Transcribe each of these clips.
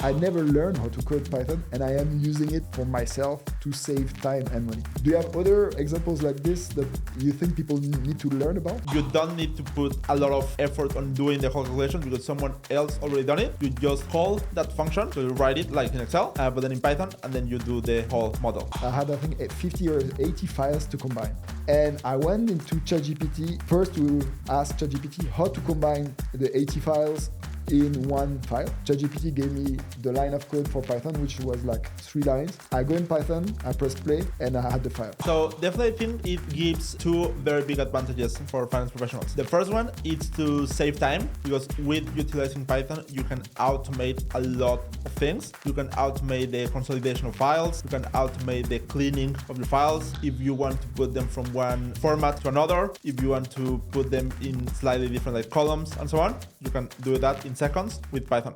I never learned how to code Python, and I am using it for myself to save time and money. Do you have other examples like this that you think people need to learn about? You don't need to put a lot of effort on doing the whole calculation because someone else already done it. You just call that function, so you write it like in Excel, but then in Python, and then you do the whole model. I had, I think, 50 or 80 files to combine. And I went into ChatGPT first to ask ChatGPT how to combine the 80 files in one file. ChatGPT gave me the line of code for Python, which was like 3 lines. I go in Python, I press play, and I had the file. So definitely I think it gives 2 very big advantages for finance professionals. The first one is to save time, because with utilizing Python, you can automate a lot of things. You can automate the consolidation of files. You can automate the cleaning of your files. If you want to put them from one format to another, if you want to put them in slightly different like columns and so on, you can do that in seconds with Python.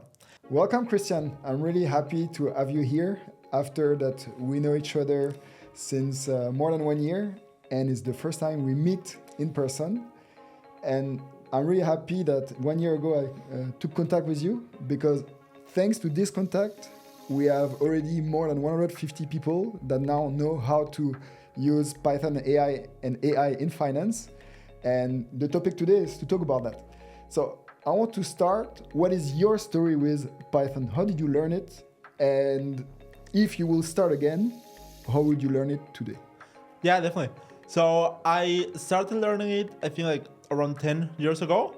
Welcome, Christian. I'm really happy to have you here after that we know each other since more than 1 year, and it's the first time we meet in person. And I'm really happy that 1 year ago I took contact with you, because thanks to this contact, we have already more than 150 people that now know how to use Python and AI in finance. And the topic today is to talk about that. So I want to start. What is your story with Python? How did you learn it? And if you will start again, how would you learn it today? Yeah, definitely. So I started learning it, I think like around 10 years ago.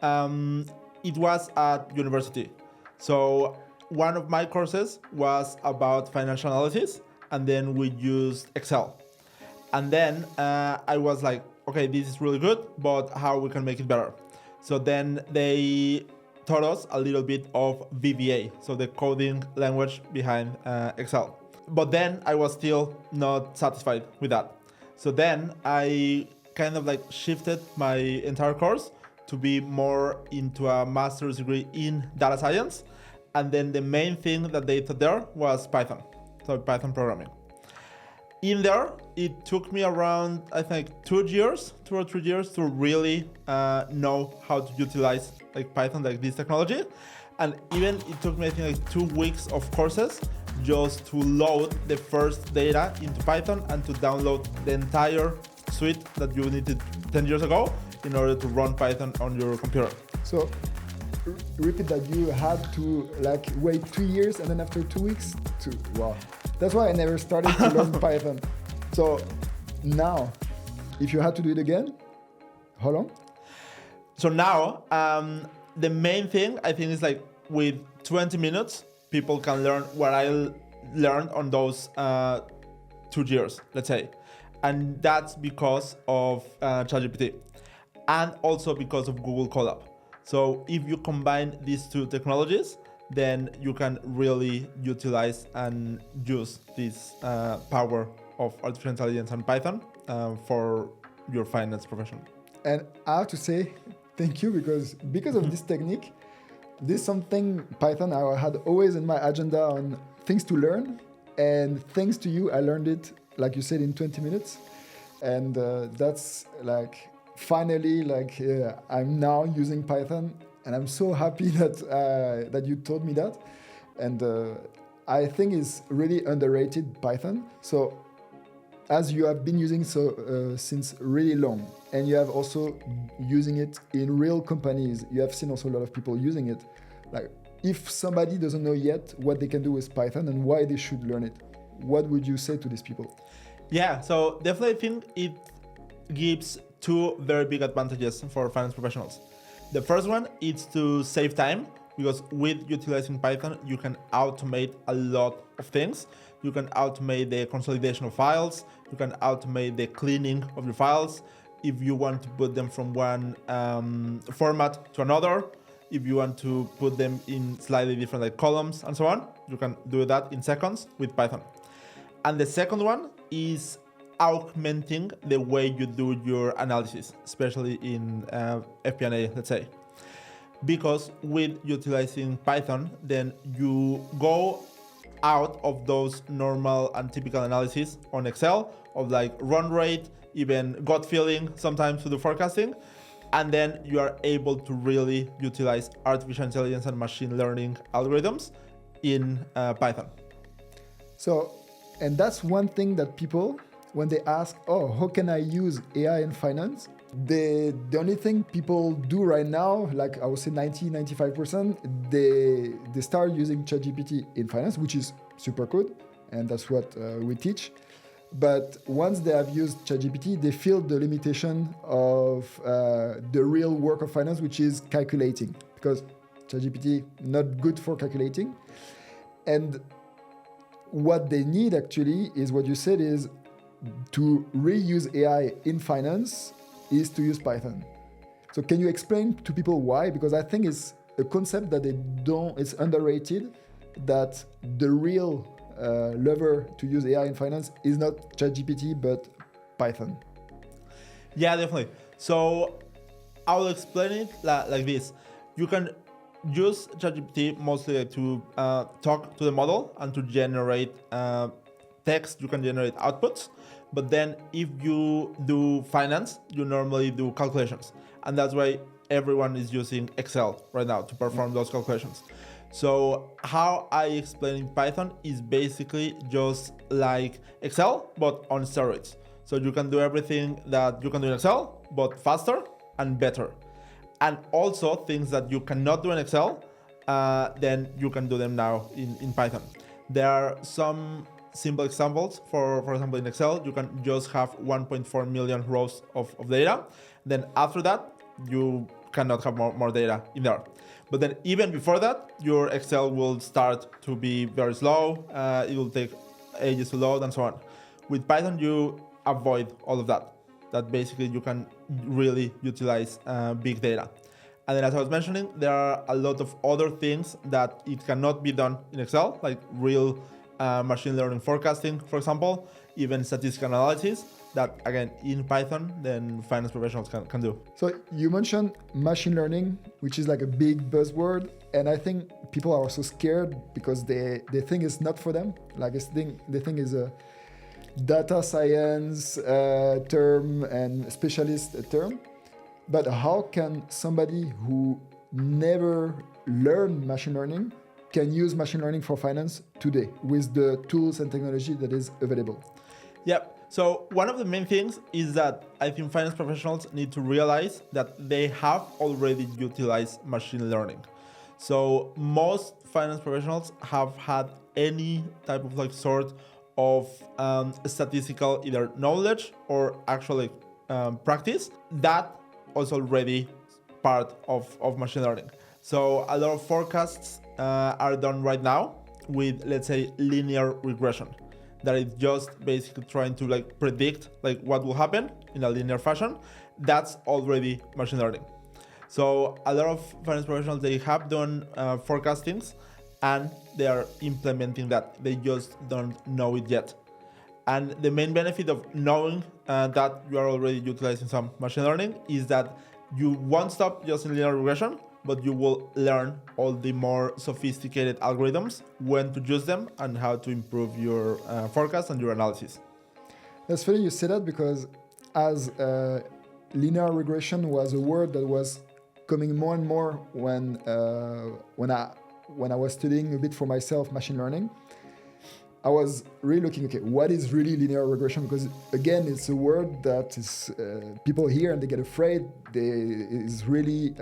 It was at university. So one of my courses was about financial analysis, and then we used Excel. And then I was like, okay, this is really good, but how we can make it better? So then they taught us a little bit of VBA, so the coding language behind Excel. But then I was still not satisfied with that. So then I kind of like shifted my entire course to be more into a master's degree in data science. And then the main thing that they taught there was Python, so Python programming. In there, it took me around, I think, 2 or 3 years to really know how to utilize like Python, like this technology. And even it took me, I think, like 2 weeks of courses just to load the first data into Python and to download the entire suite that you needed 10 years ago in order to run Python on your computer. So repeat that, you had to like wait 2 years and then after 2 weeks to, wow. That's why I never started to learn Python. So now, if you had to do it again, how long? So now, the main thing I think is like with 20 minutes, people can learn what I learned on those 2 years, let's say. And that's because of ChatGPT, and also because of Google Colab. So if you combine these 2 technologies, then you can really utilize and use this power of artificial intelligence and Python for your finance profession. And I have to say thank you, because of this technique, this is something Python I had always in my agenda on things to learn. And thanks to you, I learned it, like you said, in 20 minutes. And that's like, finally, like I'm now using Python. And I'm so happy that you told me that. And I think it's really underrated, Python. So as you have been using since really long, and you have also using it in real companies, you have seen also a lot of people using it. Like, if somebody doesn't know yet what they can do with Python and why they should learn it, what would you say to these people? Yeah, so definitely I think it gives 2 very big advantages for finance professionals. The first one is to save time, because with utilizing Python, you can automate a lot of things. You can automate the consolidation of files. You can automate the cleaning of your files. If you want to put them from one format to another, if you want to put them in slightly different like columns and so on, you can do that in seconds with Python. And the second one is augmenting the way you do your analysis, especially in FP&A, let's say. Because with utilizing Python, then you go out of those normal and typical analysis on Excel of like run rate, even gut feeling, sometimes to do forecasting. And then you are able to really utilize artificial intelligence and machine learning algorithms in Python. So, and that's one thing that people, when they ask, oh, how can I use AI in finance? The only thing people do right now, like I would say 95%, they start using ChatGPT in finance, which is super good. And that's what we teach. But once they have used ChatGPT, they feel the limitation of the real work of finance, which is calculating, because ChatGPT not good for calculating. And what they need actually is what you said is to reuse AI in finance is to use Python. So can you explain to people why? Because I think it's a concept that it's underrated, that the real lever to use AI in finance is not ChatGPT, but Python. Yeah, definitely. So I'll explain it like this. You can use ChatGPT mostly to talk to the model and to generate text. You can generate outputs. But then if you do finance, you normally do calculations. And that's why everyone is using Excel right now to perform those calculations. So how I explain in Python is basically just like Excel, but on steroids. So you can do everything that you can do in Excel, but faster and better. And also things that you cannot do in Excel, then you can do them now in Python. There are some simple examples. For example, in Excel, you can just have 1.4 million rows of data. Then after that, you cannot have more data in there. But then even before that, your Excel will start to be very slow. It will take ages to load and so on. With Python, you avoid all of that. That basically you can really utilize big data. And then as I was mentioning, there are a lot of other things that it cannot be done in Excel, like real machine learning forecasting, for example, even statistical analysis that, again, in Python, then finance professionals can do. So you mentioned machine learning, which is like a big buzzword. And I think people are also scared because they think it's not for them. Like they think it's a data science term and specialist term. But how can somebody who never learned machine learning can use machine learning for finance today with the tools and technology that is available? Yeah. So one of the main things is that I think finance professionals need to realize that they have already utilized machine learning. So most finance professionals have had any type of sort of statistical either knowledge or actually practice that was already part of machine learning. So a lot of forecasts are done right now with, let's say, linear regression. That is just basically trying to predict what will happen in a linear fashion. That's already machine learning. So a lot of finance professionals, they have done forecastings and they are implementing that. They just don't know it yet. And the main benefit of knowing that you are already utilizing some machine learning is that you won't stop just in linear regression, but you will learn all the more sophisticated algorithms, when to use them, and how to improve your forecast and your analysis. That's funny you say that, because as linear regression was a word that was coming more and more when I was studying a bit for myself machine learning. I was really looking, okay, what is really linear regression? Because again, it's a word that is people hear and they get afraid. It's really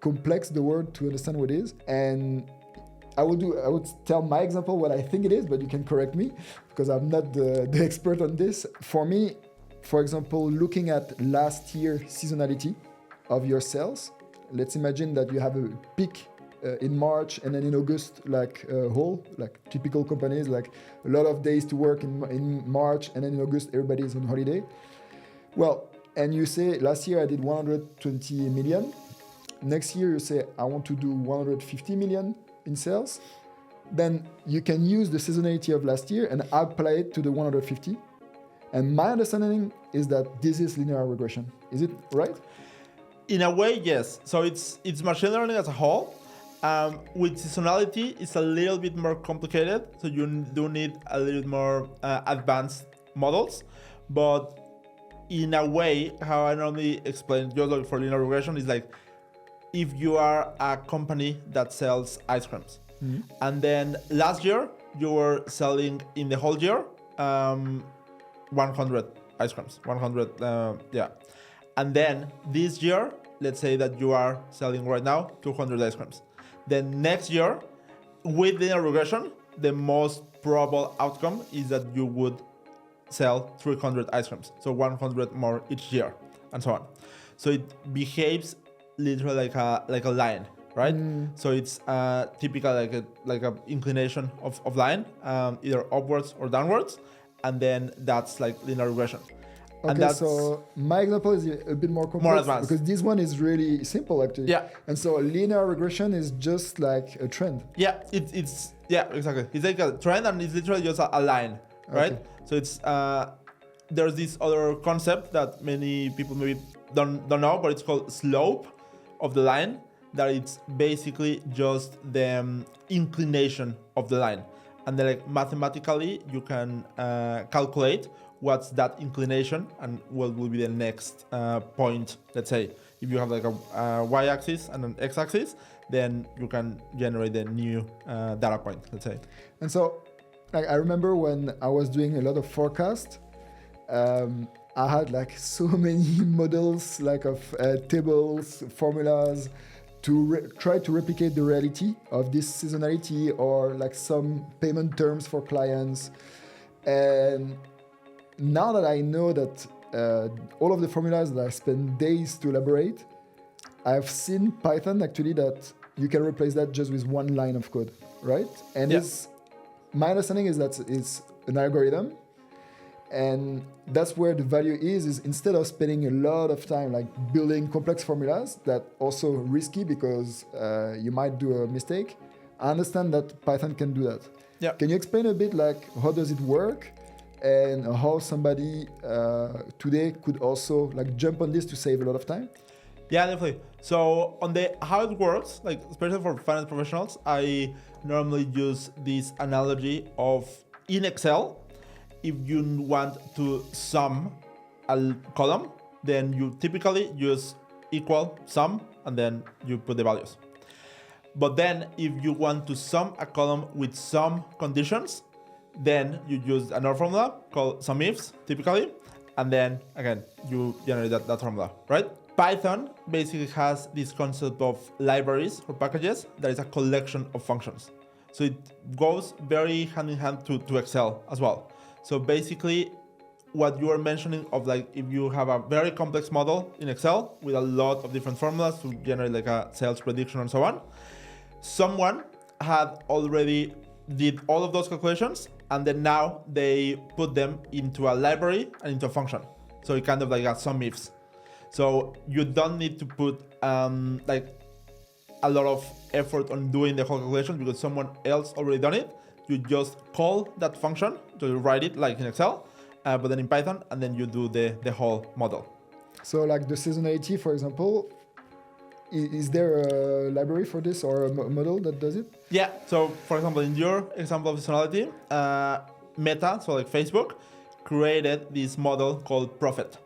complex, the word, to understand what it is. And I would tell my example what I think it is, but you can correct me because I'm not the expert on this. For me, for example, looking at last year's seasonality of your sales, let's imagine that you have a peak in March and then in August, typical companies, like a lot of days to work in March, and then in August everybody is on holiday. Well, and you say last year I did 120 million. Next year you say I want to do 150 million in sales. Then you can use the seasonality of last year and apply it to the 150. And my understanding is that this is linear regression. Is it right? In a way, yes. So it's machine learning as a whole. With seasonality, it's a little bit more complicated. So you do need a little more advanced models. But in a way, how I normally explain just for linear regression is like if you are a company that sells ice creams. And then last year, you were selling in the whole year 100 ice creams, 100, yeah. And then this year, let's say that you are selling right now 200 ice creams. Then next year, with linear regression, the most probable outcome is that you would sell 300 ice creams, so 100 more each year, and so on. So it behaves literally like a line, right? So it's typical like a inclination of line, either upwards or downwards, and then that's like linear regression. Okay, so my example is a bit more complex, more advanced, because this one is really simple actually. Yeah. And so linear regression is just like a trend. Yeah, it's yeah, exactly. It's like a trend, and it's literally just a line, right? Okay. So it's there's this other concept that many people maybe don't know, but it's called slope of the line. That it's basically just the inclination of the line, and then like mathematically you can calculate what's that inclination and what will be the next point. Let's say if you have like a y-axis and an x-axis, then you can generate a new data point, let's say. And so, like, I remember when I was doing a lot of forecast, I had like so many models, like of tables, formulas, to try to replicate the reality of this seasonality or like some payment terms for clients. And now that I know that all of the formulas that I spend days to elaborate, I've seen Python actually that you can replace that just with one line of code, right? And my understanding is that it's an algorithm, and that's where the value is instead of spending a lot of time like building complex formulas that also risky because you might do a mistake. I understand that Python can do that. Yeah. Can you explain a bit like how does it work and how somebody today could also like jump on this to save a lot of time? Yeah, definitely. So on the how it works, like especially for finance professionals, I normally use this analogy of in Excel, if you want to sum a column, then you typically use equal sum and then you put the values. But then if you want to sum a column with some conditions, then you use another formula called SUMIFs typically, and then again you generate that formula, right? Python basically has this concept of libraries or packages that is a collection of functions. So it goes very hand in hand to Excel as well. So basically what you are mentioning of like if you have a very complex model in Excel with a lot of different formulas to generate like a sales prediction and so on, someone had already did all of those calculations, and then now they put them into a library and into a function. So it kind of like has some ifs. So you don't need to put like a lot of effort on doing the whole calculation because someone else already done it. You just call that function, so you write it like in Excel, but then in Python, and then you do the whole model. So like the seasonality, for example, is there a library for this or a model that does it? Yeah, so for example, in your example of seasonality, Meta, so like Facebook, created this model called Prophet.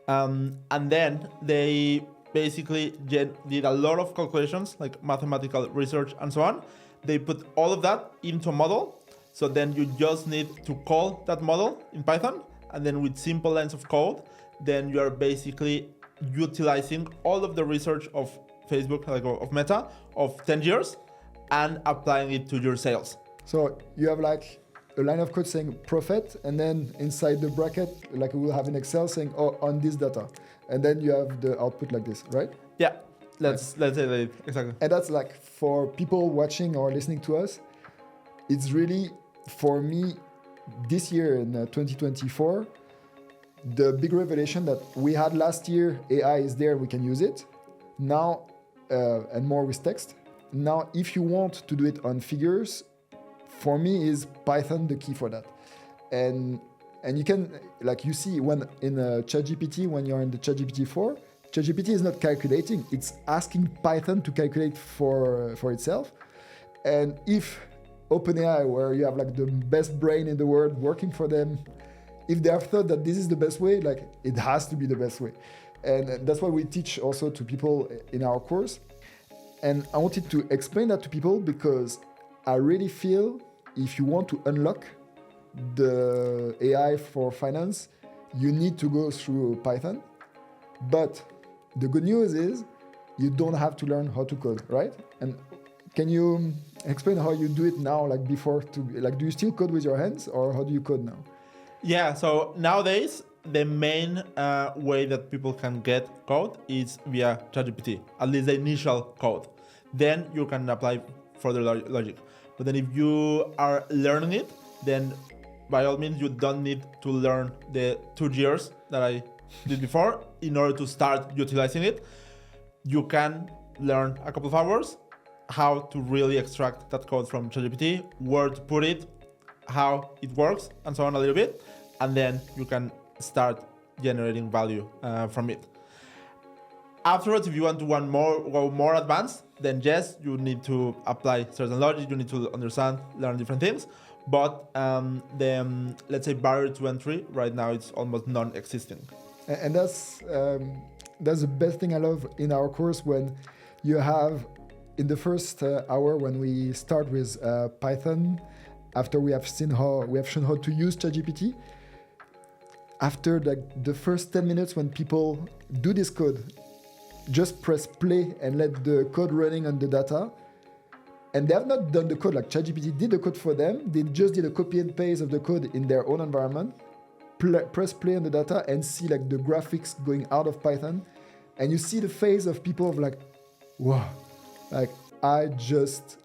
And then they basically did a lot of calculations, like mathematical research and so on. They put all of that into a model. So then you just need to call that model in Python. And then with simple lines of code, then you are basically utilizing all of the research of Facebook, like of Meta, of 10 years and applying it to your sales. So you have like a line of code saying Prophet, and then inside the bracket, like we will have in Excel saying, oh, on this data. And then you have the output like this, right? Yeah, let's say that exactly. And that's like for people watching or listening to us, it's really, for me, this year in 2024, the big revelation that we had last year, AI is there, we can use it. Now, and more with text. Now, if you want to do it on figures, for me is Python the key for that. And you can, like you see when in ChatGPT, when you're in the ChatGPT 4, ChatGPT is not calculating, it's asking Python to calculate for itself. And if OpenAI, where you have like the best brain in the world working for them, if they have thought that this is the best way, like it has to be the best way. And that's what we teach also to people in our course. And I wanted to explain that to people because I really feel if you want to unlock the AI for finance, you need to go through Python. But the good news is you don't have to learn how to code, right? And can you explain how you do it now, like before do you still code with your hands or how do you code now? Yeah, so nowadays, the main way that people can get code is via ChatGPT, at least the initial code. Then you can apply further logic. But then if you are learning it, then by all means, you don't need to learn the 2 years that I did before in order to start utilizing it. You can learn a couple of hours how to really extract that code from ChatGPT, where to put it, how it works, and so on a little bit. And then you can start generating value from it. Afterwards, if you want to go more advanced, then yes, you need to apply certain logic, you need to understand, learn different things. But let's say barrier to entry right now it's almost non-existing. And that's the best thing I love in our course, when you have in the first hour when we start with Python, after we have shown how to use ChatGPT. After the first 10 minutes when people do this code, just press play and let the code running on the data. And they have not done the code like ChatGPT did the code for them. They just did a copy and paste of the code in their own environment. Press play on the data and see like the graphics going out of Python. And you see the face of people of like, wow, like I just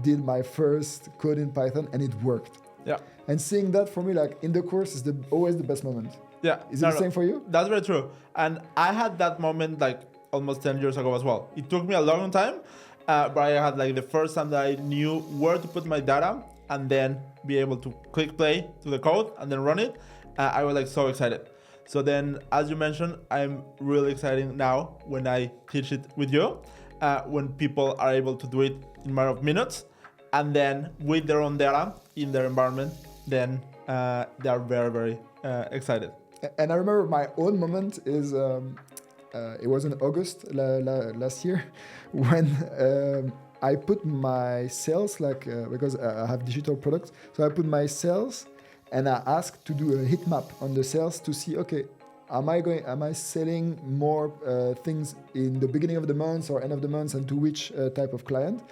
did my first code in Python and it worked. Yeah. And seeing that for me, like in the course, is always the best moment. Yeah. Is it the same for you? That's very true. And I had that moment like almost 10 years ago as well. It took me a long time, but I had like the first time that I knew where to put my data and then be able to click play to the code and then run it. I was like so excited. So then, as you mentioned, I'm really excited now when I teach it with you, when people are able to do it in a matter of minutes, and then with their own data in their environment, then they are very, very excited. And I remember my own moment is, it was in August last year, when I put my sales, because I have digital products, so I put my sales and I asked to do a heat map on the sales to see, okay, am I selling more things in the beginning of the month or end of the month, and to which type of client?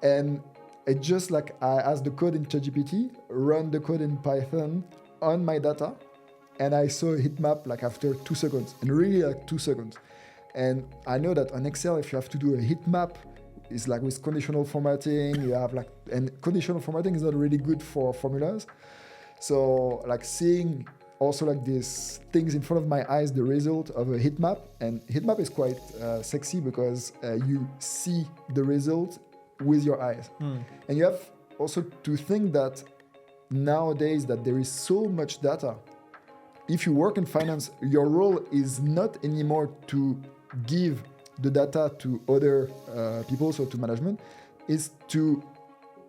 And it just like I asked the code in ChatGPT, run the code in Python on my data, and I saw a heat map like after 2 seconds, and really like 2 seconds. And I know that on Excel, if you have to do a heat map, it's like with conditional formatting, you have like, and conditional formatting is not really good for formulas. So like seeing also like these things in front of my eyes, the result of a heat map, and heat map is quite sexy because you see the result with your eyes. And you have also to think that nowadays that there is so much data. If you work in finance, your role is not anymore to give the data to other people, so to management, is to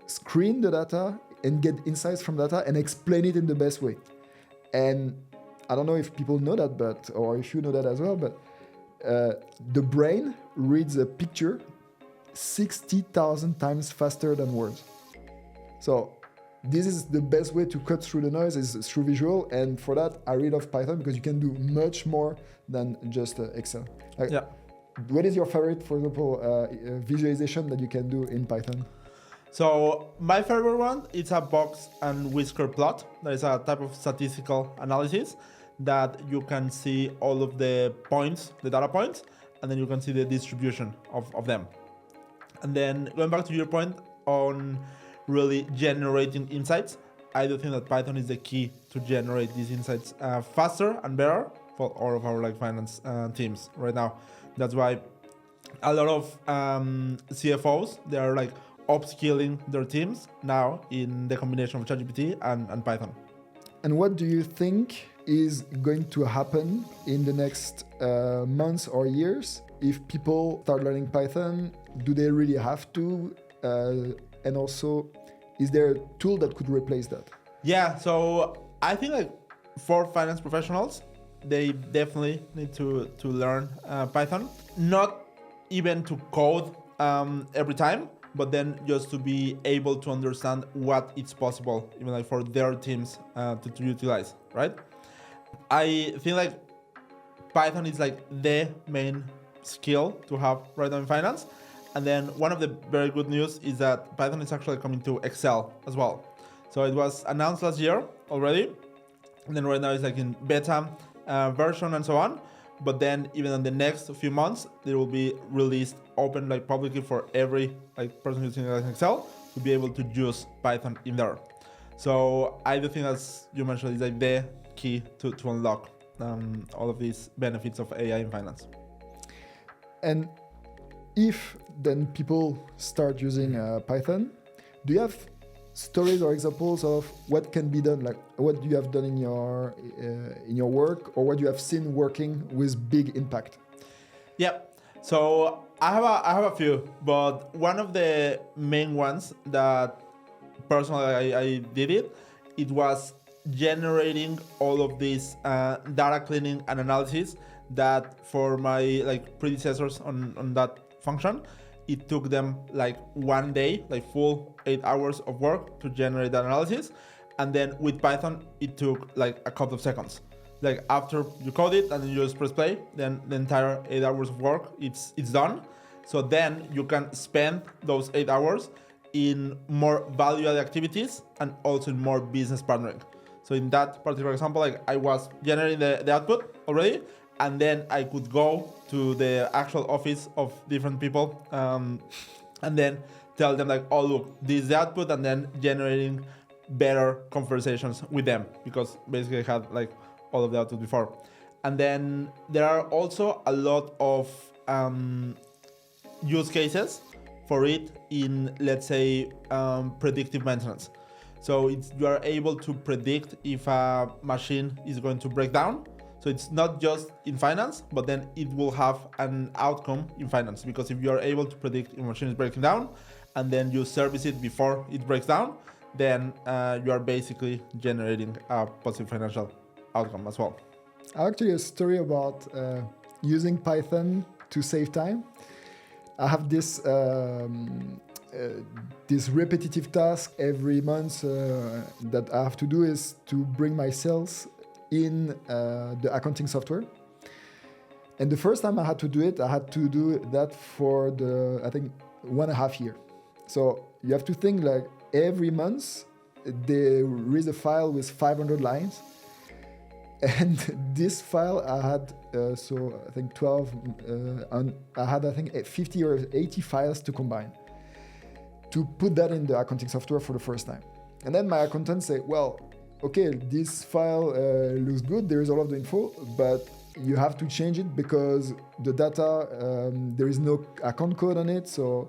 screen the data and get insights from data and explain it in the best way. And I don't know if people know that, or if you know that as well, but the brain reads a picture 60,000 times faster than words. So this is the best way to cut through the noise, is through visual. And for that, I really love Python because you can do much more than just Excel. Yeah. What is your favorite, for example, visualization that you can do in Python? So my favorite one is a box and whisker plot. That is a type of statistical analysis that you can see all of the points, the data points, and then you can see the distribution of them. And then going back to your point on really generating insights, I do think that Python is the key to generate these insights faster and better for all of our like finance teams right now. That's why a lot of CFOs, they are like upskilling their teams now in the combination of ChatGPT and Python. And what do you think is going to happen in the next months or years if people start learning Python? Do they really have to? And also, is there a tool that could replace that? Yeah, so I think like for finance professionals, they definitely need to learn Python. Not even to code every time, but then just to be able to understand what is possible, even like for their teams to utilize, right? I think like Python is like the main skill to have right now in finance. And then one of the very good news is that Python is actually coming to Excel as well. So it was announced last year already, and then right now it's like in beta version and so on. But then even in the next few months, it will be released open like publicly for every like person using Excel to be able to use Python in there. So I do think, as you mentioned, is like the key to unlock all of these benefits of AI in finance. And if then people start using Python, do you have stories or examples of what can be done, like what you have done in your work, or what you have seen working with big impact? Yeah, so I have a few, but one of the main ones that personally I did it was generating all of this data cleaning and analysis that for my like predecessors on that function, it took them like one day, like full 8 hours of work to generate that analysis. And then with Python, it took like a couple of seconds. Like after you code it and then you just press play, then the entire 8 hours of work, it's done. So then you can spend those 8 hours in more value-added activities and also in more business partnering. So in that particular example, like I was generating the output already, and then I could go to the actual office of different people and then tell them like, oh look, this is the output, and then generating better conversations with them, because basically I had like all of the output before. And then there are also a lot of use cases for it in, let's say, predictive maintenance. So you are able to predict if a machine is going to break down. So it's not just in finance, but then it will have an outcome in finance, because if you are able to predict if a machine is breaking down and then you service it before it breaks down, then you are basically generating a positive financial outcome as well. Actually, a story about using Python to save time. I have this repetitive task every month that I have to do is to bring my sales in the accounting software. And the first time I had to do it, I had to do that for I think 1.5 years. So you have to think like every month they release a file with 500 lines. And this file I had, so I think 12, and I had, I think 50 or 80 files to combine to put that in the accounting software for the first time. And then my accountant said, well, okay, this file looks good, there is all of the info, but you have to change it because the data, there is no account code on it, so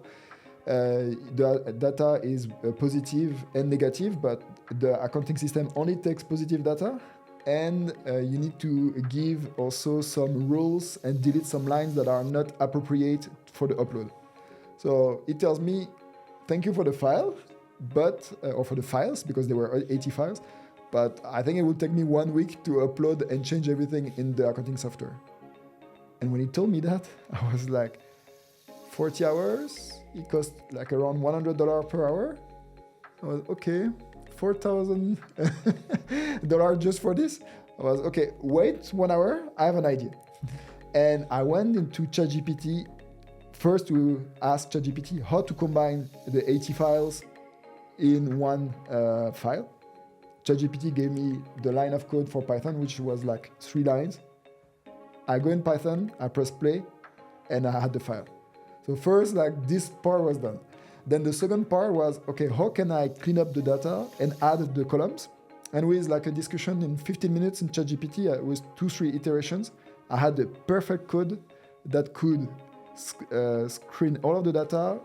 the data is positive and negative, but the accounting system only takes positive data, and you need to give also some rules and delete some lines that are not appropriate for the upload. So it tells me, thank you for the file, but or for the files, because there were 80 files, but I think it would take me 1 week to upload and change everything in the accounting software. And when he told me that, I was like, 40 hours, it cost like around $100 per hour. I was, okay, $4,000 just for this? I was, okay, wait 1 hour, I have an idea. And I went into ChatGPT first to ask ChatGPT how to combine the 80 files in one file. ChatGPT gave me the line of code for Python, which was like 3 lines. I go in Python, I press play, and I had the file. So first, like this part was done. Then the second part was, okay, how can I clean up the data and add the columns? And with like a discussion in 15 minutes in ChatGPT, with 2-3 iterations, I had the perfect code that could screen all of the data,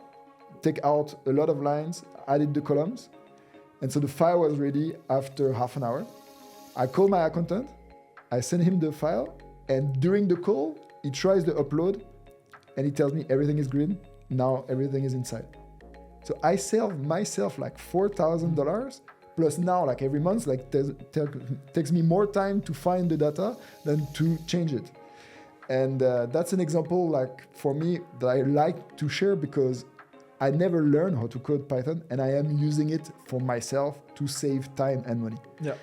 take out a lot of lines, added the columns. And so the file was ready after half an hour. I call my accountant, I send him the file, and during the call, he tries the upload, and he tells me everything is green, now everything is inside. So I save myself like $4,000, plus now like every month, like takes me more time to find the data than to change it. And that's an example like for me that I like to share, because I never learned how to code Python, and I am using it for myself to save time and money. Yeah.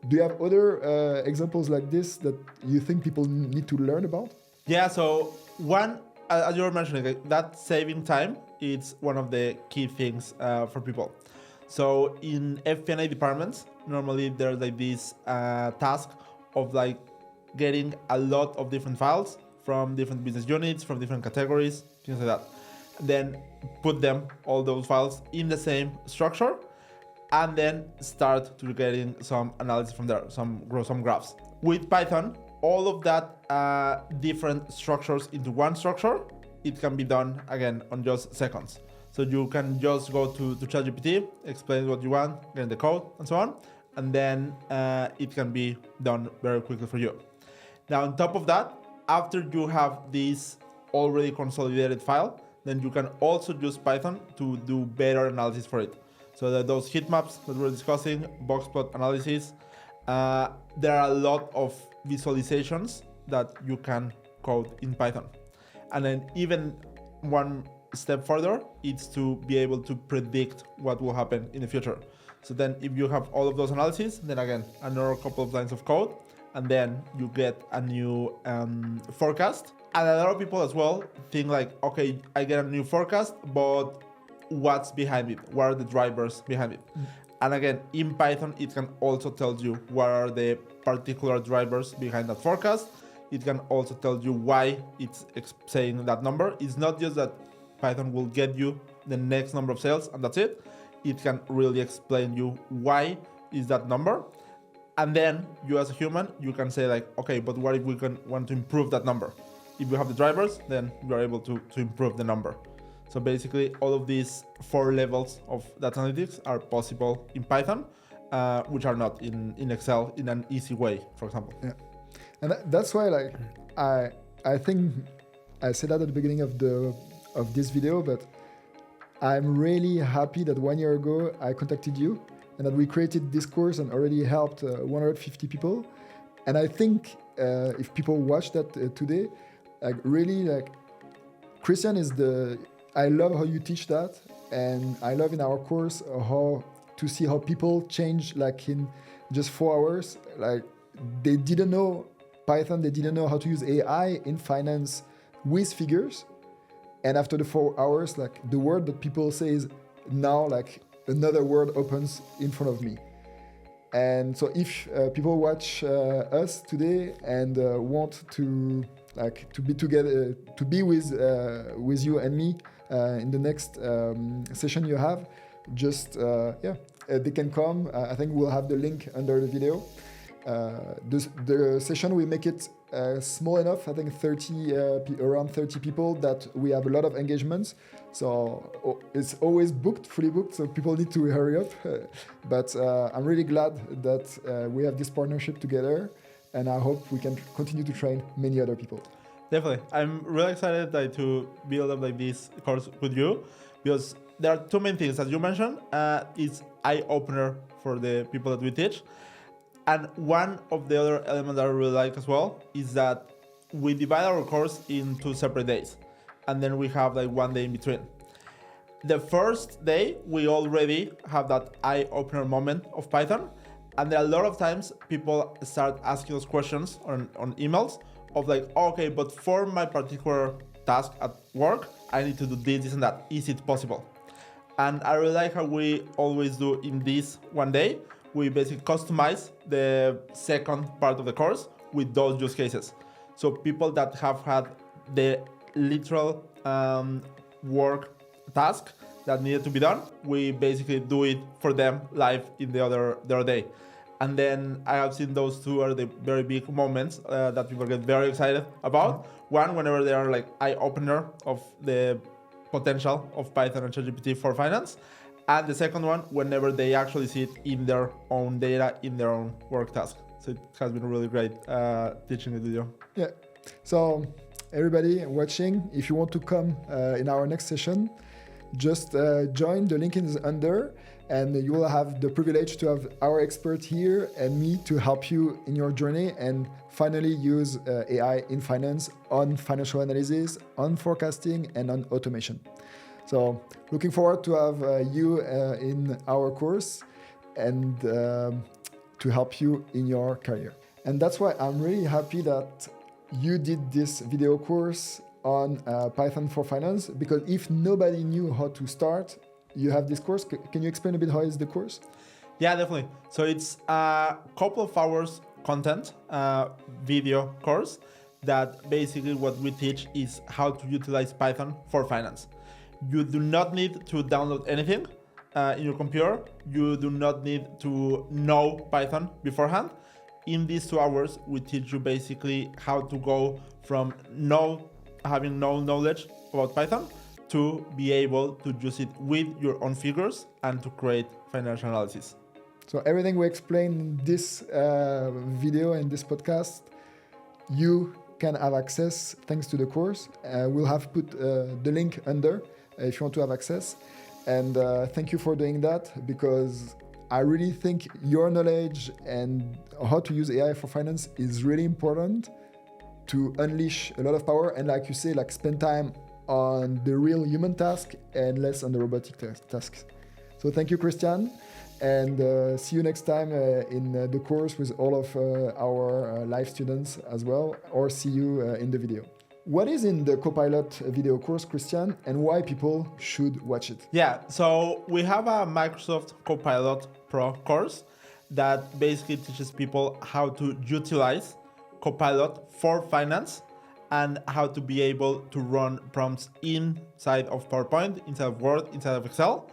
Do you have other examples like this that you think people need to learn about? Yeah, so one, as you were mentioning, like, that saving time, it's one of the key things for people. So in FP&A departments, normally there's like this task of like getting a lot of different files from different business units, from different categories, things like that. Then put them, all those files, in the same structure, and then start to getting some analysis from there, some graphs. With Python, all of that different structures into one structure, it can be done again on just seconds. So you can just go to ChatGPT, explain what you want, get the code, and so on, and then it can be done very quickly for you. Now, on top of that, after you have this already consolidated file, then you can also use Python to do better analysis for it. So that those heat maps that we're discussing, box plot analysis, there are a lot of visualizations that you can code in Python. And then even one step further, it's to be able to predict what will happen in the future. So then if you have all of those analyses, then again, another couple of lines of code, and then you get a new forecast. And a lot of people as well think like, okay, I get a new forecast, but what's behind it? What are the drivers behind it? And again, in Python, it can also tell you what are the particular drivers behind that forecast. It can also tell you why it's saying that number. It's not just that Python will get you the next number of sales and that's it. It can really explain you why is that number. And then you as a human, you can say like, okay, but what if we want to improve that number? If you have the drivers, then you are able to improve the number. So basically, all of these 4 levels of data analytics are possible in Python, which are not in Excel in an easy way, for example. Yeah, and that's why, like, I think I said that at the beginning of this video, but I'm really happy that 1 year ago I contacted you and that we created this course and already helped 150 people. And I think if people watch that today, like really, like Christian is I love how you teach that, and I love in our course how to see how people change like in just 4 hours. Like they didn't know Python, they didn't know how to use AI in finance with figures, and after the 4 hours, like the word that people say is now like another word opens in front of me. And so if people watch us today and want to like to be together, to be with you and me in the next session you have, just they can come. I think we'll have the link under the video. The session, we make it small enough, I think around 30 people, that we have a lot of engagements. So it's always booked, fully booked, so people need to hurry up. But I'm really glad that we have this partnership together, and I hope we can continue to train many other people. Definitely. I'm really excited to build up like this course with you, because there are 2 main things. As you mentioned, it's eye-opener for the people that we teach. And one of the other elements that I really like as well is that we divide our course in 2 separate days, and then we have like 1 day in between. The first day, we already have that eye-opener moment of Python, and there are a lot of times people start asking us questions on emails of like, okay, but for my particular task at work, I need to do this and that. Is it possible? And I really like how we always do in this 1 day. We basically customize the second part of the course with those use cases. So people that have had the literal work task that needed to be done, we basically do it for them live in the other day. And then I have seen those 2 are the very big moments that people get very excited about. One, whenever they are like eye-opener of the potential of Python and ChatGPT for finance. And the second one, whenever they actually see it in their own data, in their own work task. So it has been really great teaching the video. Yeah. So everybody watching, if you want to come in our next session, just join. The link is under, and you will have the privilege to have our expert here and me to help you in your journey and finally use AI in finance on financial analysis, on forecasting, and on automation. So looking forward to have you in our course and to help you in your career. And that's why I'm really happy that you did this video course on Python for Finance, because if nobody knew how to start, you have this course. Can you explain a bit how is the course? Yeah, definitely. So it's a couple of hours content, video course that basically what we teach is how to utilize Python for finance. You do not need to download anything in your computer. You do not need to know Python beforehand. In these 2 hours, we teach you basically how to go from having no knowledge about Python to be able to use it with your own figures and to create financial analysis. So everything we explained in this video and this podcast, you can have access thanks to the course. We'll have put the link under if you want to have access. And thank you for doing that, because I really think your knowledge and how to use AI for finance is really important to unleash a lot of power. And like you say, like spend time on the real human task and less on the robotic tasks. So thank you, Christian. And see you next time in the course with all of our live students as well, or see you in the video. What is in the Copilot video course, Christian, and why people should watch it? Yeah, so we have a Microsoft Copilot Pro course that basically teaches people how to utilize Copilot for finance and how to be able to run prompts inside of PowerPoint, inside of Word, inside of Excel,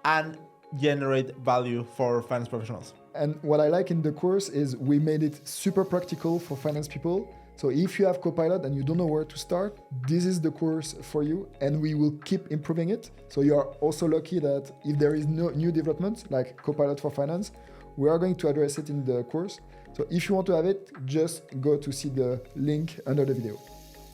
and generate value for finance professionals. And what I like in the course is we made it super practical for finance people. So if you have Copilot and you don't know where to start, this is the course for you, and we will keep improving it. So you are also lucky that if there is no new development like Copilot for Finance, we are going to address it in the course. So if you want to have it, just go to see the link under the video.